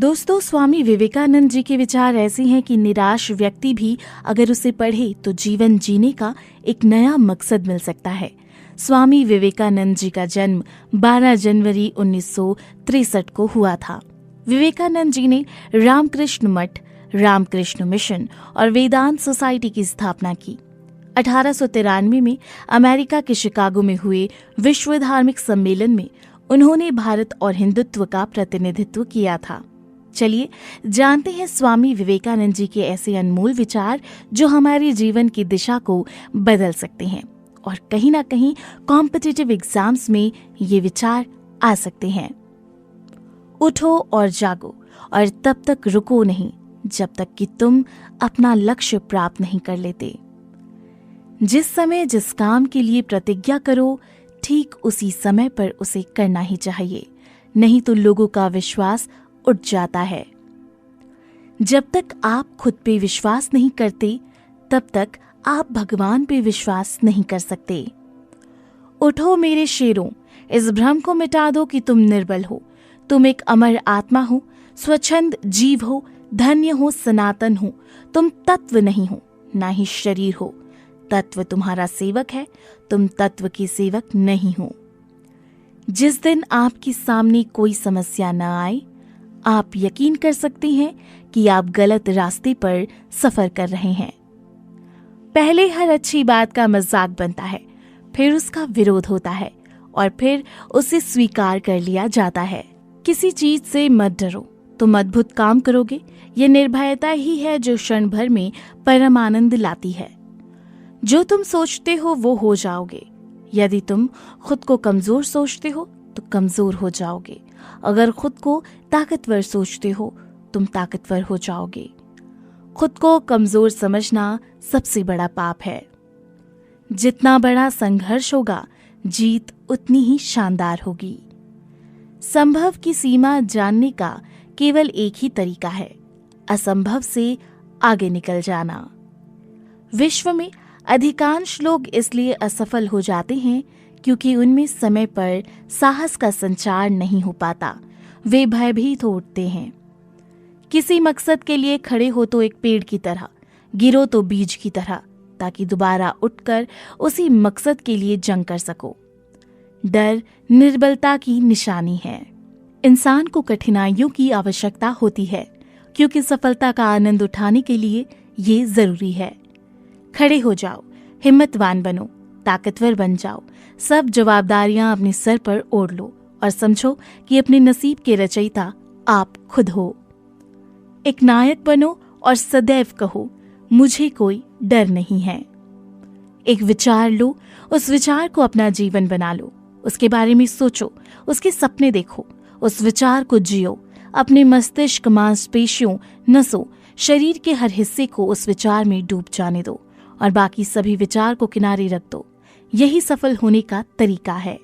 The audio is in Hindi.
दोस्तों, स्वामी विवेकानंद जी के विचार ऐसे हैं कि निराश व्यक्ति भी अगर उसे पढ़े तो जीवन जीने का एक नया मकसद मिल सकता है। स्वामी विवेकानंद जी का जन्म 12 जनवरी 1963 को हुआ था। विवेकानंद जी ने रामकृष्ण मठ, रामकृष्ण मिशन और वेदांत सोसाइटी की स्थापना की। 1893 में अमेरिका के शिकागो में हुए विश्व धार्मिक सम्मेलन में उन्होंने भारत और हिंदुत्व का प्रतिनिधित्व किया था। चलिए जानते हैं स्वामी विवेकानंद जी के ऐसे अनमोल विचार जो हमारे जीवन की दिशा को बदल सकते हैं और कहीं ना कहीं कॉम्पिटिटिव एग्जाम्स में ये विचार आ सकते हैं। उठो और जागो और तब तक रुको नहीं जब तक कि तुम अपना लक्ष्य प्राप्त नहीं कर लेते। जिस समय जिस काम के लिए प्रतिज्ञा करो, ठीक उसी समय पर उसे करना ही चाहिए, नहीं तो लोगों का विश्वास उठ जाता है। जब तक आप खुद पे विश्वास नहीं करते, तब तक आप भगवान पे विश्वास नहीं कर सकते। उठो मेरे शेरों, इस भ्रम को मिटा दो कि तुम निर्बल हो। तुम एक अमर आत्मा हो, स्वच्छंद जीव हो, धन्य हो, सनातन हो। तुम तत्व नहीं हो, ना ही शरीर हो। तत्व तुम्हारा सेवक है, तुम तत्व के सेवक नहीं हो। जिस दिन आपके सामने कोई समस्या न आए, आप यकीन कर सकते हैं कि आप गलत रास्ते पर सफर कर रहे हैं। पहले हर अच्छी बात का मजाक बनता है, फिर उसका विरोध होता है और फिर उसे स्वीकार कर लिया जाता है। किसी चीज से मत डरो, तुम अद्भुत काम करोगे। यह निर्भयता ही है जो क्षण भर में परम आनंद लाती है। जो तुम सोचते हो वो हो जाओगे। यदि तुम खुद को कमजोर सोचते हो तो कमजोर हो जाओगे। अगर खुद को ताकतवर सोचते हो तुम ताकतवर हो जाओगे। खुद को कमजोर समझना सबसे बड़ा पाप है। जितना बड़ा संघर्ष होगा, जीत उतनी ही शानदार होगी। संभव की सीमा जानने का केवल एक ही तरीका है, असंभव से आगे निकल जाना। विश्व में अधिकांश लोग इसलिए असफल हो जाते हैं क्योंकि उनमें समय पर साहस का संचार नहीं हो पाता। वे भयभीत हो उठते हैं। किसी मकसद के लिए खड़े हो तो एक पेड़ की तरह, गिरो तो बीज की तरह, ताकि दोबारा उठकर उसी मकसद के लिए जंग कर सको। डर निर्बलता की निशानी है। इंसान को कठिनाइयों की आवश्यकता होती है क्योंकि सफलता का आनंद उठाने के लिए ये जरूरी है। खड़े हो जाओ, हिम्मतवान बनो, ताकतवर बन जाओ। सब जवाबदारियां अपने सर पर ओढ़ लो और समझो कि अपने नसीब के रचयिता आप खुद हो। एक नायक बनो और सदैव कहो, मुझे कोई डर नहीं है। एक विचार लो, उस विचार को अपना जीवन बना लो। उसके बारे में सोचो, उसके सपने देखो, उस विचार को जियो। अपने मस्तिष्क, मांसपेशियों, नसों, शरीर के हर हिस्से को उस विचार में डूब जाने दो और बाकी सभी विचार को किनारे रख दो। यही सफल होने का तरीका है।